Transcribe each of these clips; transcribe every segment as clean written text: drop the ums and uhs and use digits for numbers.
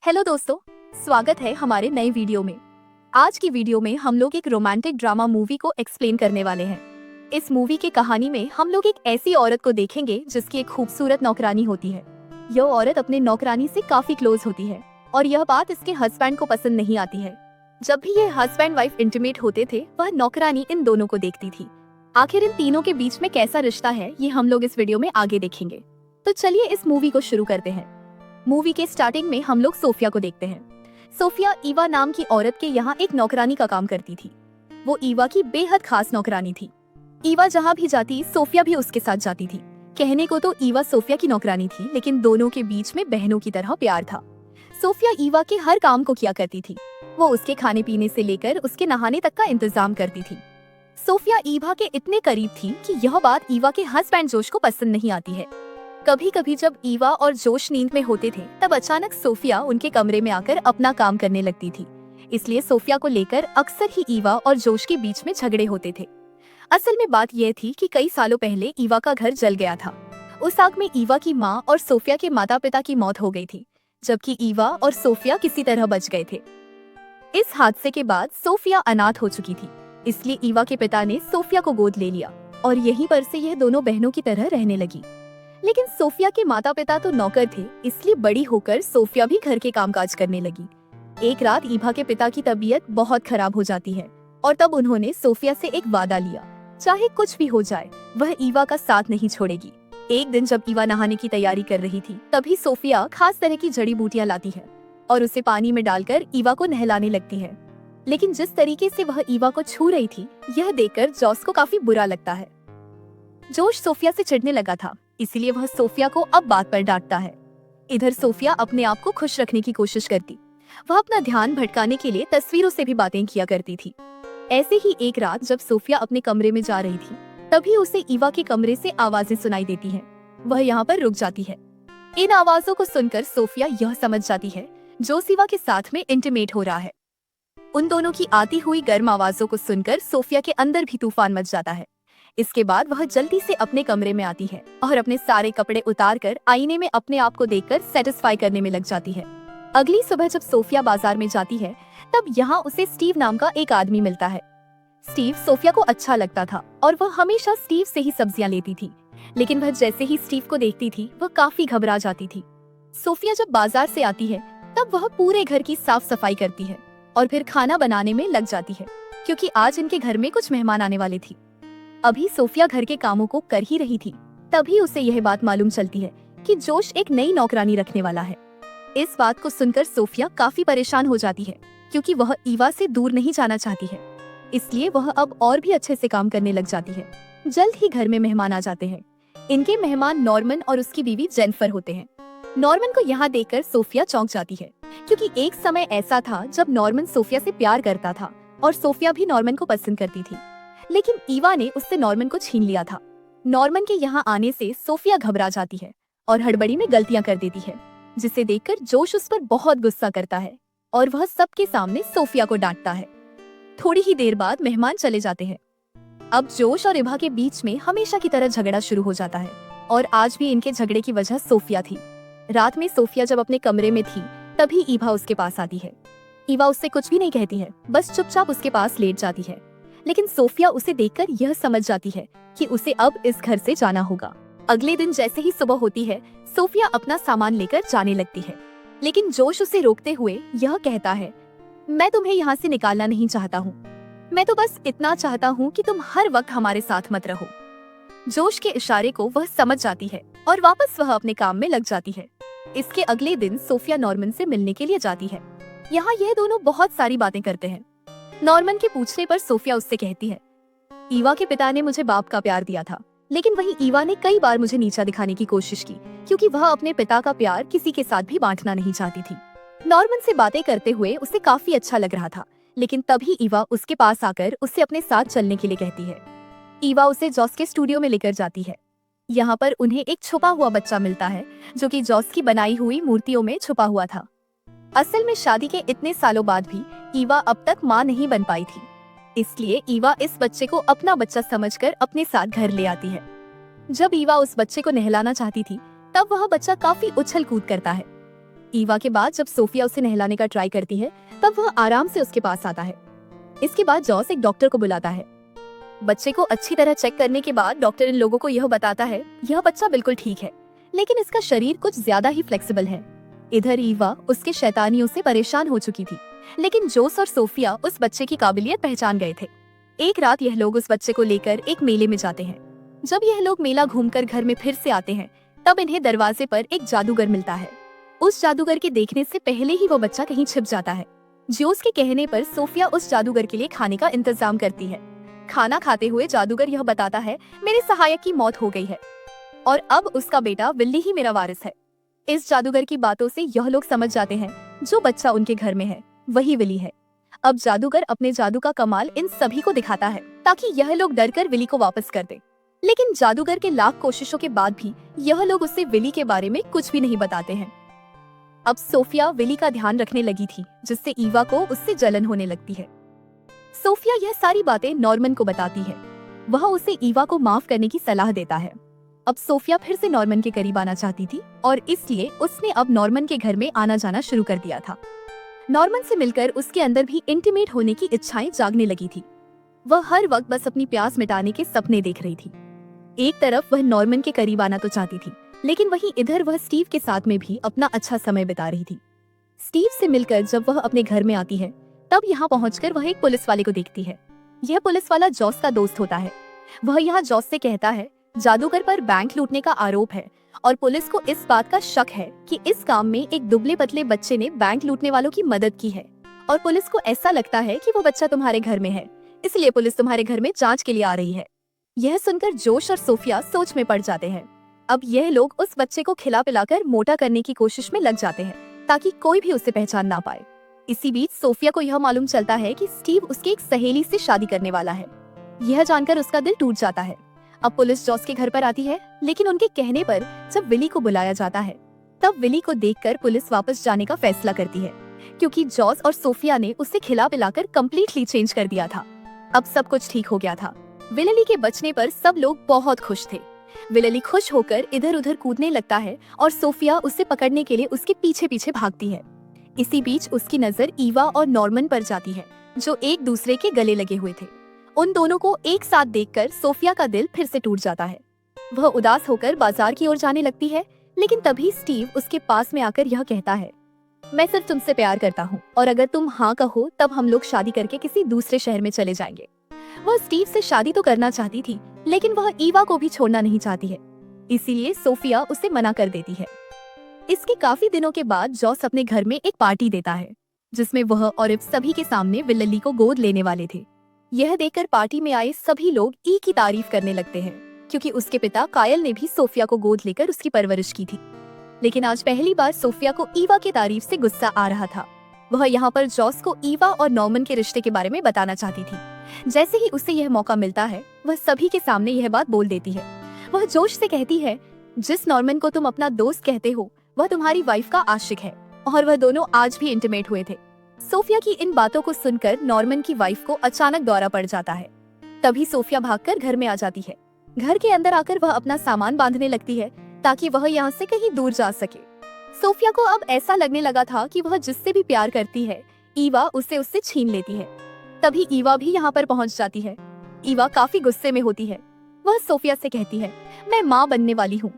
Hello दोस्तों, स्वागत है हमारे नए वीडियो में। आज की वीडियो में हम लोग एक रोमांटिक ड्रामा मूवी को एक्सप्लेन करने वाले हैं। इस मूवी की कहानी में हम लोग एक ऐसी औरत को देखेंगे जिसकी एक खूबसूरत नौकरानी होती है। यह औरत अपने नौकरानी से काफी क्लोज होती है और यह बात इसके हस्बैंड को पसंद नहीं आती है। जब भी ये हस्बैंड वाइफ इंटीमेट होते थे, वह नौकरानी इन दोनों को देखती थी। आखिर इन तीनों के बीच में कैसा रिश्ता है, ये हम लोग इस वीडियो में आगे देखेंगे। तो चलिए इस मूवी को शुरू करते हैं। मूवी के स्टार्टिंग में हम लोग सोफिया को देखते हैं। सोफिया ईवा नाम की औरत के यहाँ एक नौकरानी का काम करती थी। वो ईवा की बेहद खास नौकरानी थी। ईवा जहाँ भी जाती, सोफिया भी उसके साथ जाती थी। कहने को तो ईवा सोफिया की नौकरानी थी, लेकिन दोनों के बीच में बहनों की तरह प्यार था। सोफिया ईवा के हर काम को किया करती थी। वो उसके खाने पीने से लेकर उसके नहाने तक का इंतजाम करती थी। सोफिया ईवा के इतने करीब थी कि यह बात ईवा के हस्बैंड जोश को पसंद नहीं आती है। कभी कभी जब ईवा और जोश नींद में होते थे, तब अचानक सोफिया उनके कमरे में आकर अपना काम करने लगती थी। इसलिए सोफिया को लेकर अक्सर ही ईवा और जोश के बीच में झगड़े होते थे। असल में बात यह थी कि कई सालों पहले ईवा का घर जल गया था। उस आग में ईवा की माँ और सोफिया के माता पिता की मौत हो गई थी, जबकि ईवा और सोफिया किसी तरह बच गए थे। इस हादसे के बाद सोफिया अनाथ हो चुकी थी, इसलिए ईवा के पिता ने सोफिया को गोद ले लिया और यहीं पर से यह दोनों बहनों की तरह रहने लगी। लेकिन सोफिया के माता पिता तो नौकर थे, इसलिए बड़ी होकर सोफिया भी घर के कामकाज करने लगी। एक रात ईवा के पिता की तबीयत बहुत खराब हो जाती है और तब उन्होंने सोफिया से एक वादा लिया, चाहे कुछ भी हो जाए वह ईवा का साथ नहीं छोड़ेगी। एक दिन जब ईवा नहाने की तैयारी कर रही थी, तभी सोफिया खास तरह की जड़ी बूटियां लाती है और उसे पानी में डालकर ईवा को नहलाने लगती है। लेकिन जिस तरीके से वह ईवा को छू रही थी, यह देखकर जोश को काफी बुरा लगता है। जोश सोफिया से चिढ़ने लगा था, इसीलिए वह सोफिया को अब बात पर डांटता है। इधर सोफिया अपने आप को खुश रखने की कोशिश करती। वह अपना ध्यान भटकाने के लिए तस्वीरों से भी बातें किया करती थी। ऐसे ही एक रात जब सोफिया अपने कमरे में जा रही थी, तभी उसे ईवा के कमरे से आवाजें सुनाई देती हैं। वह यहाँ पर रुक जाती है। इन आवाजों को सुनकर सोफिया यह समझ जाती है जोश ईवा के साथ में इंटीमेट हो रहा है। उन दोनों की आती हुई गर्म आवाजों को सुनकर सोफिया के अंदर भी तूफान मच जाता है। इसके बाद वह जल्दी से अपने कमरे में आती है और अपने सारे कपड़े उतारकर आईने में अपने आप को देखकर सेटिस्फाई करने में लग जाती है। अगली सुबह जब सोफिया बाजार में जाती है, तब यहाँ उसे स्टीव नाम का एक आदमी मिलता है। स्टीव सोफिया को अच्छा लगता था और वह हमेशा स्टीव से ही सब्जियां लेती थी। लेकिन वह जैसे ही स्टीव को देखती थी, वह काफी घबरा जाती थी। सोफिया जब बाजार से आती है, तब वह पूरे घर की साफ सफाई करती है और फिर खाना बनाने में लग जाती है, क्योंकि आज इनके घर में कुछ मेहमान आने वाले थे। अभी सोफिया घर के कामों को कर ही रही थी, तभी उसे यह बात मालूम चलती है कि जोश एक नई नौकरानी रखने वाला है। इस बात को सुनकर सोफिया काफी परेशान हो जाती है, क्योंकि वह ईवा से दूर नहीं जाना चाहती है। इसलिए वह अब और भी अच्छे से काम करने लग जाती है। जल्द ही घर में मेहमान आ जाते हैं। इनके मेहमान नॉर्मन और उसकी बीवी जेनिफर होते हैं। नॉर्मन को यहाँ देखकर सोफिया चौंक जाती है, क्योंकि एक समय ऐसा था जब नॉर्मन सोफिया से प्यार करता था और सोफिया भी नॉर्मन को पसंद करती थी। लेकिन ईवा ने उससे नॉर्मन को छीन लिया था। नॉर्मन के यहाँ आने से सोफिया घबरा जाती है और हड़बड़ी में गलतियां कर देती है, जिसे देखकर जोश उस पर बहुत गुस्सा करता है और वह सबके सामने सोफिया को डांटता है। थोड़ी ही देर बाद मेहमान चले जाते हैं। अब जोश और ईवा के बीच में हमेशा की तरह झगड़ा शुरू हो जाता है और आज भी इनके झगड़े की वजह सोफिया थी। रात में सोफिया जब अपने कमरे में थी, तभी ईवा उसके पास आती है। ईवा उससे कुछ भी नहीं कहती है, बस चुपचाप उसके पास लेट जाती है। लेकिन सोफिया उसे देखकर यह समझ जाती है कि उसे अब इस घर से जाना होगा। अगले दिन जैसे ही सुबह होती है, सोफिया अपना सामान लेकर जाने लगती है। लेकिन जोश उसे रोकते हुए यह कहता है, मैं तुम्हें यहाँ से निकालना नहीं चाहता हूँ, मैं तो बस इतना चाहता हूँ कि तुम हर वक्त हमारे साथ मत रहो। जोश के इशारे को वह समझ जाती है और वापस वह अपने काम में लग जाती है। इसके अगले दिन सोफिया नॉर्मन से मिलने के लिए जाती है। यहाँ यह दोनों बहुत सारी बातें करते हैं। नॉर्मन के पूछने पर सोफिया उससे कहती है, ईवा के पिता ने मुझे बाप का प्यार दिया था, लेकिन वहीं ईवा ने कई बार मुझे नीचा दिखाने की कोशिश की, क्योंकि वह अपने पिता का प्यार किसी के साथ भी बांटना नहीं चाहती थी। नॉर्मन से बातें करते हुए उसे काफी अच्छा लग रहा था, लेकिन तभी ईवा उसके पास आकर उससे अपने साथ चलने के लिए कहती है। ईवा उसे जॉस के स्टूडियो में लेकर जाती है। यहाँ पर उन्हें एक छुपा हुआ बच्चा मिलता है, जो कि जॉस की बनाई हुई मूर्तियों में छुपा हुआ था। असल में शादी के इतने सालों बाद भी ईवा अब तक माँ नहीं बन पाई थी, इसलिए ईवा इस बच्चे को अपना बच्चा समझकर अपने साथ घर ले आती है। जब ईवा उस बच्चे को नहलाना चाहती थी, तब वह बच्चा काफी उछल कूद करता है। ईवा के बाद जब सोफिया उसे नहलाने का ट्राई करती है तब वह आराम से उसके पास आता है। इसके बाद जॉस एक डॉक्टर को बुलाता है। बच्चे को अच्छी तरह चेक करने के बाद डॉक्टर इन लोगों को यह बताता है यह बच्चा बिल्कुल ठीक है, लेकिन इसका शरीर कुछ ज्यादा ही फ्लेक्सिबल है। इधर ईवा उसके शैतानियों से परेशान हो चुकी थी, लेकिन जोस और सोफिया उस बच्चे की काबिलियत पहचान गए थे। एक रात यह लोग उस बच्चे को लेकर एक मेले में जाते हैं। जब यह लोग मेला घूमकर घर में फिर से आते हैं तब इन्हें दरवाजे पर एक जादूगर मिलता है। उस जादूगर के देखने से पहले ही वो बच्चा कहीं छिप जाता है। जोस के कहने पर सोफिया उस जादूगर के लिए खाने का इंतजाम करती है। खाना खाते हुए जादूगर यह बताता है मेरे सहायक की मौत हो गई है और अब उसका बेटा विल्ली ही मेरा वारिस है। इस जादूगर की बातों से यह लोग समझ जाते हैं जो बच्चा उनके घर में है वही विली है। अब जादूगर अपने जादू का कमाल इन सभी को दिखाता है ताकि यह लोग डरकर विली को वापस कर दे। लेकिन जादूगर के लाख कोशिशों के बाद भी यह लोग उससे विली के बारे में कुछ भी नहीं बताते हैं। अब सोफिया विली का ध्यान रखने लगी थी, जिससे ईवा को उससे जलन होने लगती है। सोफिया यह सारी बातें नॉर्मन को बताती है। वह उसे ईवा को माफ करने की सलाह देता है। अब सोफिया फिर से नॉर्मन के करीब आना चाहती थी और इसलिए उसने अब नॉर्मन के घर में आना जाना शुरू कर दिया था। नॉर्मन से मिलकर उसके अंदर भी इंटीमेट होने की इच्छाएं जागने लगी थी। वह हर वक्त बस अपनी प्यास मिटाने के सपने देख रही थी। एक तरफ वह नॉर्मन के करीब आना तो चाहती थी, लेकिन वहीं इधर वह स्टीव के साथ में भी अपना अच्छा समय बिता रही थी। स्टीव से मिलकर जब वह अपने घर में आती है तब यहाँ पहुंचकर वह एक पुलिस वाले को देखती है। यह पुलिस वाला जॉस का दोस्त होता है। वह यहाँ जॉस से कहता है जादूगर पर बैंक लूटने का आरोप है और पुलिस को इस बात का शक है कि इस काम में एक दुबले पतले बच्चे ने बैंक लूटने वालों की मदद की है और पुलिस को ऐसा लगता है कि वो बच्चा तुम्हारे घर में है, इसलिए पुलिस तुम्हारे घर में जांच के लिए आ रही है। यह सुनकर जोश और सोफिया सोच में पड़ जाते हैं। अब यह लोग उस बच्चे को खिला पिलाकर मोटा करने की कोशिश में लग जाते हैं ताकि कोई भी उसे पहचान ना पाए। इसी बीच सोफिया को यह मालूम चलता है कि स्टीव उसकी एक सहेली से शादी करने वाला है। यह जानकर उसका दिल टूट जाता है। अब पुलिस जॉस के घर पर आती है, लेकिन उनके कहने पर जब विली को बुलाया जाता है तब विली को देखकर पुलिस वापस जाने का फैसला करती है, क्योंकि जॉस और सोफिया ने उसे खिला पिलाकर कम्प्लीटली चेंज कर दिया था। अब सब कुछ ठीक हो गया था। विलेली के बचने पर सब लोग बहुत खुश थे। विलेली खुश होकर इधर उधर कूदने लगता है और सोफिया उसे पकड़ने के लिए उसके पीछे पीछे भागती है। इसी बीच उसकी नजर ईवा और नॉर्मन पर जाती है, जो एक दूसरे के गले लगे हुए थे। उन दोनों को एक साथ देखकर सोफिया का दिल फिर से टूट जाता है। वह उदास होकर बाजार की ओर जाने लगती है, लेकिन तभी स्टीव उसके पास में आकर यह कहता है मैं सिर्फ तुमसे प्यार करता हूँ और अगर तुम हाँ कहो तब हम लोग शादी करके किसी दूसरे शहर में चले जाएंगे। वह स्टीव से शादी तो करना चाहती थी, लेकिन वह ईवा को भी छोड़ना नहीं चाहती है, इसीलिए सोफिया उसे मना कर देती है। इसके काफी दिनों के बाद जॉस अपने घर में एक पार्टी देता है, जिसमें वह और इव सभी के सामने विलेली को गोद लेने वाले थे। यह देखकर पार्टी में आए सभी लोग ई की तारीफ करने लगते हैं, क्योंकि उसके पिता कायल ने भी सोफिया को गोद लेकर उसकी परवरिश की थी। लेकिन आज पहली बार सोफिया को ईवा की तारीफ से गुस्सा आ रहा था। वह यहाँ पर जॉस को ईवा और नॉर्मन के रिश्ते के बारे में बताना चाहती थी। जैसे ही उसे यह मौका मिलता है वह सभी के सामने यह बात बोल देती है। वह जोश से कहती है जिस नॉर्मन को तुम अपना दोस्त कहते हो वह तुम्हारी वाइफ का आशिक है और वह दोनों आज भी इंटीमेट हुए थे। सोफिया की इन बातों को सुनकर नॉर्मन की वाइफ को अचानक दौरा पड़ जाता है। तभी सोफिया भागकर घर में आ जाती है। घर के अंदर आकर वह अपना सामान बांधने लगती है ताकि वह यहाँ से कहीं दूर जा सके। सोफिया को अब ऐसा लगने लगा था कि वह जिससे भी प्यार करती है ईवा उसे उससे छीन लेती है। तभी ईवा भी यहाँ पर पहुँच जाती है। ईवा काफी गुस्से में होती है। वह सोफिया से कहती है मैं माँ बनने वाली हूँ।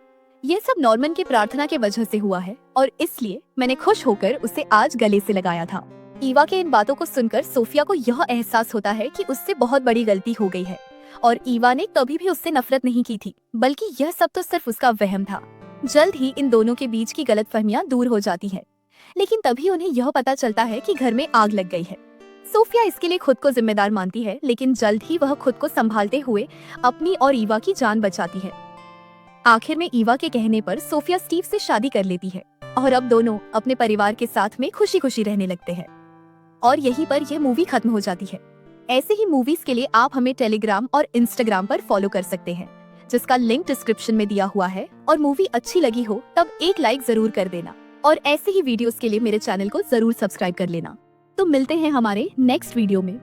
ये सब नॉर्मन की प्रार्थना के वजह से हुआ है और इसलिए मैंने खुश होकर उसे आज गले से लगाया था। ईवा के इन बातों को सुनकर सोफिया को यह एहसास होता है कि उससे बहुत बड़ी गलती हो गई है और ईवा ने कभी भी उससे नफरत नहीं की थी, बल्कि यह सब तो सिर्फ उसका वहम था। जल्द ही इन दोनों के बीच की गलतफहमियां दूर हो जाती है, लेकिन तभी उन्हें यह पता चलता है कि घर में आग लग गई है। सोफिया इसके लिए खुद को जिम्मेदार मानती है, लेकिन जल्द ही वह खुद को संभालते हुए अपनी और ईवा की जान बचाती है। आखिर में ईवा के कहने पर सोफिया स्टीव से शादी कर लेती है और अब दोनों अपने परिवार के साथ में खुशी खुशी रहने लगते हैं। और यहीं पर यह मूवी खत्म हो जाती है। ऐसे ही मूवीज के लिए आप हमें टेलीग्राम और इंस्टाग्राम पर फॉलो कर सकते हैं, जिसका लिंक डिस्क्रिप्शन में दिया हुआ है। और मूवी अच्छी लगी हो तब एक लाइक जरूर कर देना और ऐसे ही वीडियोस के लिए मेरे चैनल को जरूर सब्सक्राइब कर लेना। तो मिलते हैं हमारे नेक्स्ट वीडियो में।